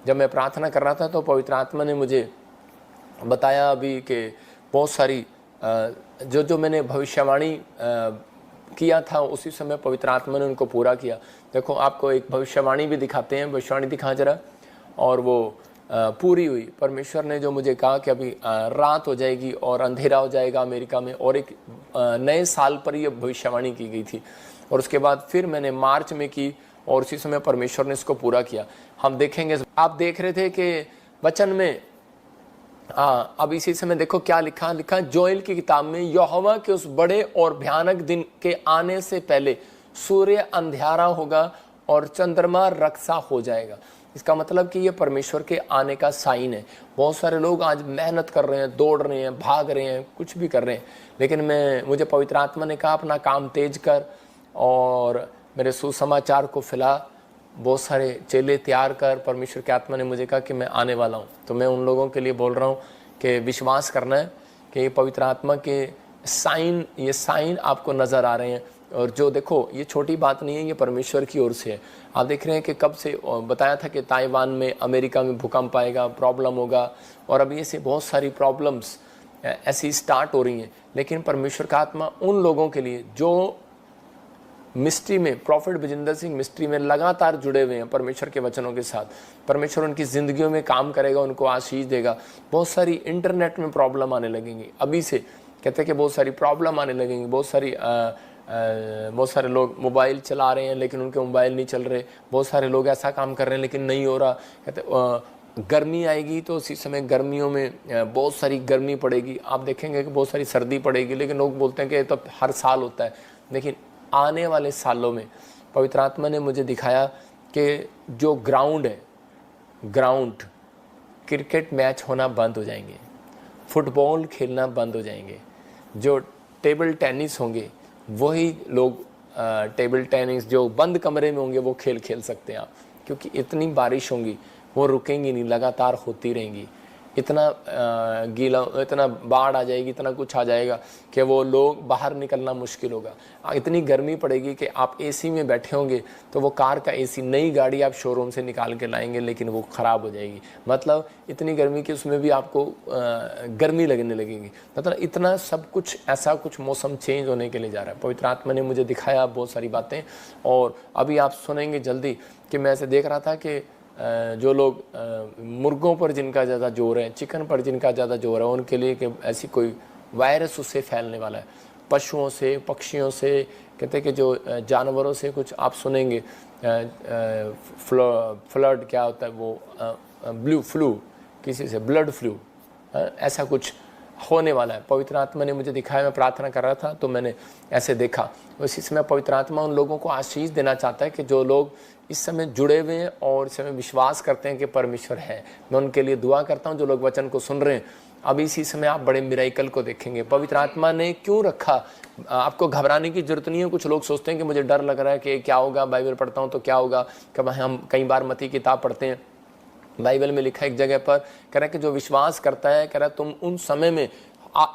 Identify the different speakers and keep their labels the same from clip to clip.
Speaker 1: जब मैं प्रार्थना कर रहा था तो पवित्र आत्मा ने मुझे बताया अभी कि बहुत सारी जो जो मैंने भविष्यवाणी किया था उसी समय पवित्र आत्मा ने उनको पूरा किया। देखो आपको एक भविष्यवाणी भी दिखाते हैं, भविष्यवाणी दिखा जरा, और वो पूरी हुई। परमेश्वर ने जो मुझे कहा कि अभी रात हो जाएगी और अंधेरा हो जाएगा अमेरिका में, और एक नए साल पर ये भविष्यवाणी की गई थी। और उसके बाद फिर मैंने मार्च में की और उसी समय परमेश्वर ने इसको पूरा किया। हम देखेंगे, आप देख रहे थे कि वचन में अब इसी समय देखो क्या लिखा जोएल की किताब में, यहोवा के उस बड़े और भयानक दिन के आने से पहले सूर्य अंधियारा होगा और चंद्रमा रक्सा हो जाएगा। इसका मतलब कि ये परमेश्वर के आने का साइन है। बहुत सारे लोग आज मेहनत कर रहे हैं, दौड़ रहे हैं, भाग रहे हैं, कुछ भी कर रहे हैं, लेकिन मुझे पवित्र आत्मा ने कहा अपना काम तेज कर और मेरे सुसमाचार को फैला, बहुत सारे चेले तैयार कर। परमेश्वर की आत्मा ने मुझे कहा कि मैं आने वाला हूँ। तो मैं उन लोगों के लिए बोल रहा हूँ कि विश्वास करना है कि पवित्र आत्मा के ये साइन आपको नज़र आ रहे हैं। और जो देखो ये छोटी बात नहीं है, ये परमेश्वर की ओर से है। आप देख रहे हैं कि कब से बताया था कि ताइवान में, अमेरिका में भूकंप आएगा, प्रॉब्लम होगा, और अभी ऐसे बहुत सारी प्रॉब्लम्स ऐसी स्टार्ट हो रही हैं। लेकिन परमेश्वर का आत्मा उन लोगों के लिए जो मिस्ट्री में, प्रॉफिट विजेंद्र सिंह मिस्ट्री में लगातार जुड़े हुए हैं परमेश्वर के वचनों के साथ, परमेश्वर उनकी ज़िंदगियों में काम करेगा, उनको आशीष देगा। बहुत सारी इंटरनेट में प्रॉब्लम आने लगेंगी, अभी से कहते हैं कि बहुत सारी प्रॉब्लम आने लगेंगी। बहुत सारे लोग मोबाइल चला रहे हैं लेकिन उनके मोबाइल नहीं चल रहे। बहुत सारे लोग ऐसा काम कर रहे हैं लेकिन नहीं हो रहा। कहते गर्मी आएगी तो उसी समय गर्मियों में बहुत सारी गर्मी पड़ेगी। आप देखेंगे कि बहुत सारी सर्दी पड़ेगी, लेकिन लोग बोलते हैं कि ये तो हर साल होता है। लेकिन आने वाले सालों में पवित्र आत्मा ने मुझे दिखाया कि जो ग्राउंड है, ग्राउंड क्रिकेट मैच होना बंद हो जाएंगे, फुटबॉल खेलना बंद हो जाएंगे, जो टेबल टेनिस होंगे वही लोग टेबल टेनिस जो बंद कमरे में होंगे वो खेल सकते हैं आप, क्योंकि इतनी बारिश होंगी वो रुकेंगी नहीं, लगातार होती रहेंगी। इतना गीला, इतना बाढ़ आ जाएगी, इतना कुछ आ जाएगा कि वो लोग बाहर निकलना मुश्किल होगा। इतनी गर्मी पड़ेगी कि आप एसी में बैठे होंगे तो वो कार का एसी, नई गाड़ी आप शोरूम से निकाल के लाएंगे लेकिन वो ख़राब हो जाएगी। मतलब इतनी गर्मी कि उसमें भी आपको गर्मी लगने लगेगी। मतलब इतना सब कुछ, ऐसा कुछ मौसम चेंज होने के लिए जा रहा है। पवित्र आत्मा ने मुझे दिखाया बहुत सारी बातें, और अभी आप सुनेंगे जल्दी कि मैं ऐसे देख रहा था कि जो लोग मुर्गों पर जिनका ज़्यादा जोर है, चिकन पर जिनका ज़्यादा जोर है, उनके लिए कि ऐसी कोई वायरस उससे फैलने वाला है। पशुओं से, पक्षियों से, कहते हैं कि जो जानवरों से कुछ आप सुनेंगे, फ्लड क्या होता है वो, ब्लू फ्लू, किसी से ब्लड फ्लू, ऐसा कुछ होने वाला है। पवित्र आत्मा ने मुझे दिखाया, मैं प्रार्थना कर रहा था तो मैंने ऐसे देखा। इसी समय पवित्र आत्मा उन लोगों को आशीष देना चाहता है कि जो लोग इस समय जुड़े हुए हैं और इस समय विश्वास करते हैं कि परमेश्वर है। मैं उनके लिए दुआ करता हूं जो लोग वचन को सुन रहे हैं। अब इसी समय आप बड़े मिराइकल को देखेंगे। पवित्र आत्मा ने क्यों रखा, आपको घबराने की जरूरत नहीं है। कुछ लोग सोचते हैं कि मुझे डर लग रहा है कि क्या होगा, बाइबल पढ़ता हूँ तो क्या होगा। कब हम कई बार मत्ती की किताब पढ़ते हैं, बाइबल में लिखा है एक जगह पर, कह रहा है कि जो विश्वास करता है, कह रहा है तुम उन समय में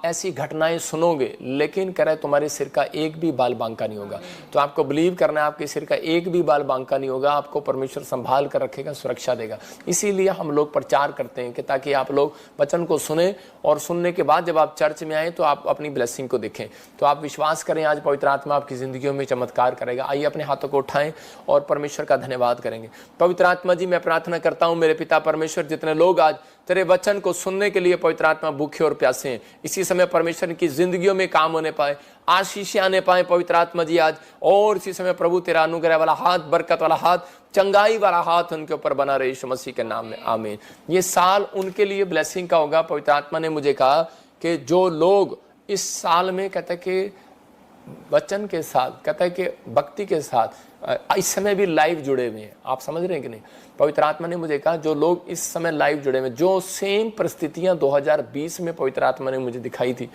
Speaker 1: ऐसी घटनाएं सुनोगे, लेकिन कह रहा है तुम्हारे सिर का एक भी बाल बांका नहीं होगा। तो आपको बिलीव करना है, आपके सिर का एक भी बाल बांका नहीं होगा। आपको परमेश्वर संभाल कर रखेगा, सुरक्षा देगा। इसीलिए हम लोग प्रचार करते हैं कि ताकि आप लोग वचन को सुने और सुनने के बाद जब आप चर्च में आए तो आप अपनी ब्लेसिंग को देखें। तो आप विश्वास करें, आज पवित्र आत्मा आपकी जिंदगियों में चमत्कार करेगा। आइए अपने हाथों को उठाएं और परमेश्वर का धन्यवाद करेंगे। पवित्र आत्मा जी, मैं प्रार्थना करता हूं मेरे पिता परमेश्वर, जितने लोग आज तेरे वचन को सुनने के लिए पवित्र आत्मा भूखे और प्यासे हैं, इसी समय परमेश्वर की जिंदगियों में काम होने पाए, आशीष आने पाए पवित्र आत्मा जी आज। और इसी समय प्रभु तेरा अनुग्रह वाला हाथ, बरकत वाला हाथ, चंगाई वाला हाथ उनके ऊपर बना रहे, यीशु मसीह के नाम में आमीन। ये साल उनके लिए ब्लेसिंग का होगा। पवित्र आत्मा ने मुझे कहा कि जो लोग इस साल में, कहते हैं कि वचन के साथ, कहता है कि भक्ति के साथ इस समय भी लाइव जुड़े हुए हैं, आप समझ रहे हैं कि नहीं। पवित्र आत्मा ने मुझे कहा जो लोग इस समय लाइव जुड़े हुए, जो सेम परिस्थितियां 2020 में पवित्र आत्मा ने मुझे दिखाई थी,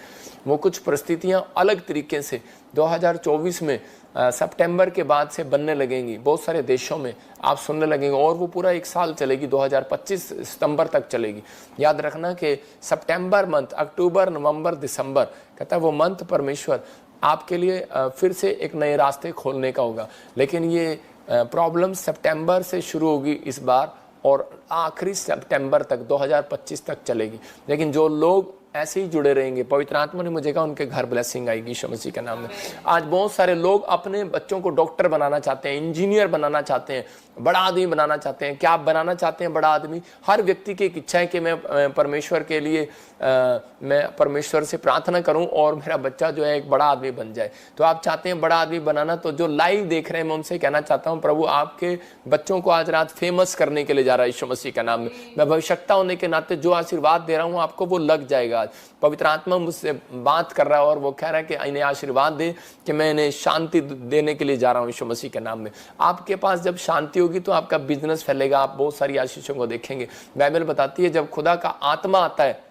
Speaker 1: वो कुछ परिस्थितियां अलग तरीके से 2024 में सितंबर के बाद से बनने लगेंगी। बहुत सारे देशों में आप सुनने लगेंगे, और वो पूरा एक साल चलेगी, 2025 सितंबर तक चलेगी। याद रखना कि सितंबर मंथ, अक्टूबर, नवंबर, दिसंबर, कहता है वो मंथ परमेश्वर आपके लिए फिर से एक नए रास्ते खोलने का होगा। लेकिन ये प्रॉब्लम सितंबर से शुरू होगी इस बार, और आखिरी सितंबर तक 2025 तक चलेगी। लेकिन जो लोग ऐसे ही जुड़े रहेंगे, पवित्र आत्मा ने मुझे कहा उनके घर ब्लेसिंग आएगी यीशु मसीह के नाम में। आज बहुत सारे लोग अपने बच्चों को डॉक्टर बनाना चाहते हैं, इंजीनियर बनाना चाहते हैं, बड़ा आदमी बनाना चाहते हैं। क्या आप बनाना चाहते हैं बड़ा आदमी? हर व्यक्ति की एक इच्छा है कि मैं परमेश्वर के लिए मैं परमेश्वर से प्रार्थना करूं और मेरा बच्चा जो है एक बड़ा आदमी बन जाए। तो आप चाहते हैं बड़ा आदमी बनाना, तो जो लाइव देख रहे हैं मैं उनसे कहना चाहता हूं, प्रभु आपके बच्चों को आज रात फेमस करने के लिए जा रहा है यीशु मसीह के नाम में। मैं भविष्यवक्ता होने के नाते जो आशीर्वाद दे रहा हूं आपको वो लग जाएगा। पवित्र आत्मा मुझसे बात कर रहा है और वो कह रहा है कि इन्हें आशीर्वाद दे कि मैं इन्हें शांति देने के लिए जा रहा हूं यीशु मसीह के नाम में। आपके पास जब शांति होगी तो आपका बिजनेस फैलेगा, आप बहुत सारी आशीषों को देखेंगे। बाइबल बताती है जब खुदा का आत्मा आता है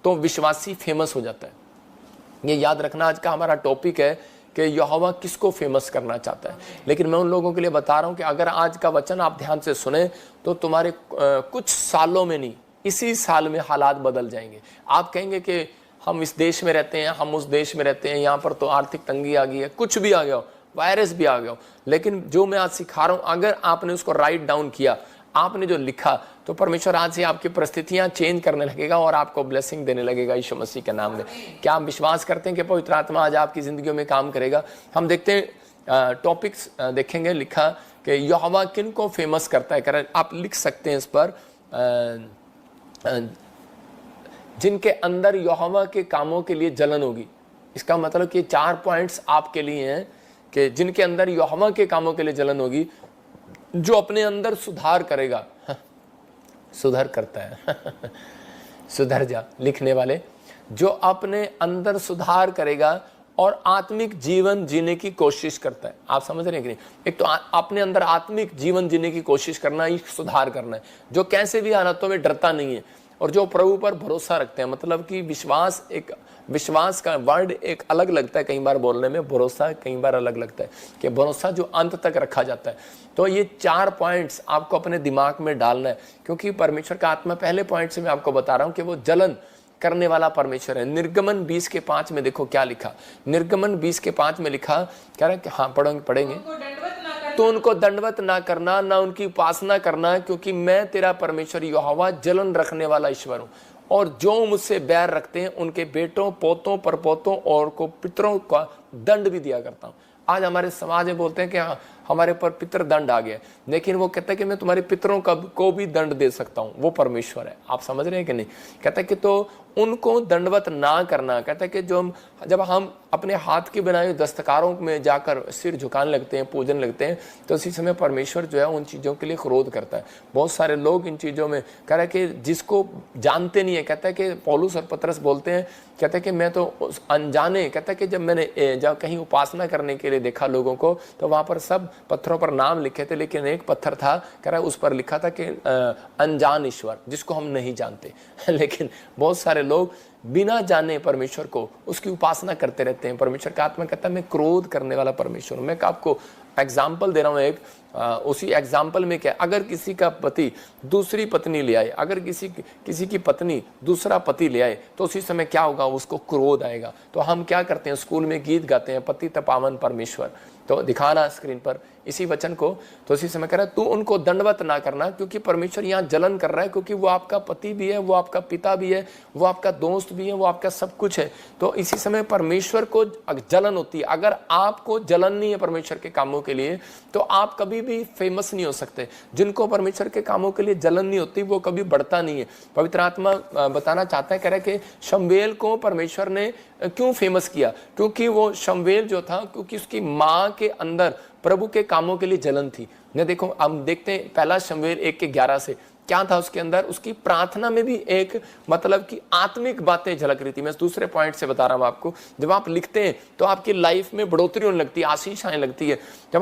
Speaker 1: तो विश्वासी फेमस हो जाता है। ये याद रखना आज का हमारा टॉपिक है कि यहोवा किसको फेमस करना चाहता है। लेकिन मैं उन लोगों के लिए बता रहा हूं कि अगर आज का वचन आप ध्यान से सुने तो तुम्हारे कुछ सालों में नहीं, इसी साल में हालात बदल जाएंगे। आप कहेंगे कि हम इस देश में रहते हैं, हम उस देश में रहते हैं, यहाँ पर तो आर्थिक तंगी आ गई है, कुछ भी आ गया हो, वायरस भी आ गया हो, लेकिन जो मैं आज सिखा रहा हूँ अगर आपने उसको राइट डाउन किया, आपने जो लिखा, तो परमेश्वर आज से आपकी परिस्थितियां चेंज करने लगेगा और आपको ब्लेसिंग देने लगेगा यीशु मसीह के नाम में। क्या आप विश्वास करते हैं कि पवित्र आत्मा आज आपकी जिंदगियों में काम करेगा? हम देखते हैं टॉपिक्स देखेंगे, लिखा कि यहोवा किन को फेमस करता है। कर आप लिख सकते हैं इस पर, जिनके अंदर यहोवा के कामों के लिए जलन होगी। इसका मतलब कि 4 पॉइंट्स आपके लिए हैं कि जिनके अंदर यहोवा के कामों के लिए जलन होगी, जो अपने अंदर सुधार करेगा। सुधार करता है सुधर जा, लिखने वाले, जो अपने अंदर सुधार करेगा और आत्मिक जीवन जीने की कोशिश करता है। आप समझ रहे हैं कि नहीं? एक तो अपने अंदर आत्मिक जीवन जीने की कोशिश करना, एक सुधार करना है, जो कैसे भी हालातों में डरता नहीं है और जो प्रभु पर भरोसा रखते हैं। मतलब कि विश्वास का वर्ड एक अलग लगता है कई बार बोलने में, भरोसा कई बार अलग लगता है, कि भरोसा जो अंत तक रखा जाता है। तो ये 4 पॉइंट्स आपको अपने दिमाग में डालना है, क्योंकि परमेश्वर का आत्मा पहले पॉइंट से मैं आपको बता रहा हूं कि वो जलन करने वाला परमेश्वर है। निर्गमन 20:5 में देखो क्या लिखा। निर्गमन 20:5 में लिखा, कह रहा है कि हाँ पढ़ेंगे, तो उनको दंडवत ना करना, ना उनकी उपासना करना, क्योंकि मैं तेरा परमेश्वर यहोवा जलन रखने वाला ईश्वर हूं, और जो मुझसे बैर रखते हैं उनके बेटों, पोतों, परपोतों और को पितरों का दंड भी दिया करता हूं। आज हमारे समाज में बोलते हैं कि हाँ हमारे पर पितर दंड आ गया, लेकिन वो कहता है कि मैं तुम्हारे पितरों को भी दंड दे सकता हूं। वो परमेश्वर है। आप समझ रहे हैं कि नहीं? कहता है कि तो उनको दंडवत ना करना। कहता है कि जब हम अपने हाथ की बनाई हुई दस्तकारों में जाकर सिर झुकाने लगते हैं, पूजन लगते हैं, तो उसी समय परमेश्वर जो है उन चीज़ों के लिए क्रोध करता है। बहुत सारे लोग इन चीज़ों में, कह रहा है कि जिसको जानते नहीं है, कहता है कि पौलुस और पतरस बोलते हैं, कहते हैं कि मैं तो अनजाने, कहता है कि जब कहीं उपासना करने के लिए देखा लोगों को, तो वहाँ पर सब पत्थरों पर नाम लिखे थे, लेकिन एक पत्थर था, कह रहा है उस पर लिखा था कि अनजान ईश्वर, जिसको हम नहीं जानते। लेकिन बहुत सारे लोग बिना जाने परमेश्वर को उसकी उपासना करते रहते हैं। परमेश्वर का आत्मा कहता है मैं क्रोध करने वाला परमेश्वर हूं। मैं आपको एग्जाम्पल दे रहा हूं एक, उसी एग्जाम्पल में क्या, अगर किसी का पति दूसरी पत्नी ले आए, अगर किसी की पत्नी दूसरा पति ले आए, तो उसी समय क्या होगा? उसको क्रोध आएगा। तो हम क्या करते हैं? स्कूल में गीत गाते हैं, पति तपावन परमेश्वर, तो दिखाना स्क्रीन पर इसी वचन को। तो इसी समय कह रहा है तू उनको दंडवत ना करना, क्योंकि परमेश्वर यहाँ जलन कर रहा है, क्योंकि वो आपका पति भी है, वो आपका पिता भी है, वो आपका दोस्त भी है, वो आपका सब कुछ है। तो इसी समय परमेश्वर को जलन होती है। अगर आपको जलन नहीं है परमेश्वर के कामों के लिए, तो आप कभी भी फेमस नहीं हो सकते। जिनको परमेश्वर के कामों के लिए जलन नहीं होती, वो कभी बढ़ता नहीं है। पवित्र आत्मा बताना चाहता है, कह रहा है कि शमूएल को परमेश्वर ने क्यों फेमस किया? क्योंकि वो शमूएल जो था, क्योंकि उसकी माँ के अंदर प्रभु के कामों के लिए जलन थी। ने देखो हम देखते हैं पहला शमूएल 1:11 से क्या था उसके अंदर, उसकी प्रार्थना में भी एक मतलब कि आत्मिक बातें झलक रही थी। मैं दूसरे पॉइंट से बता रहा हूं आपको, जब आप लिखते हैं तो आपकी लाइफ में बढ़ोतरी होने लगती है, आशीष आने लगती है। जब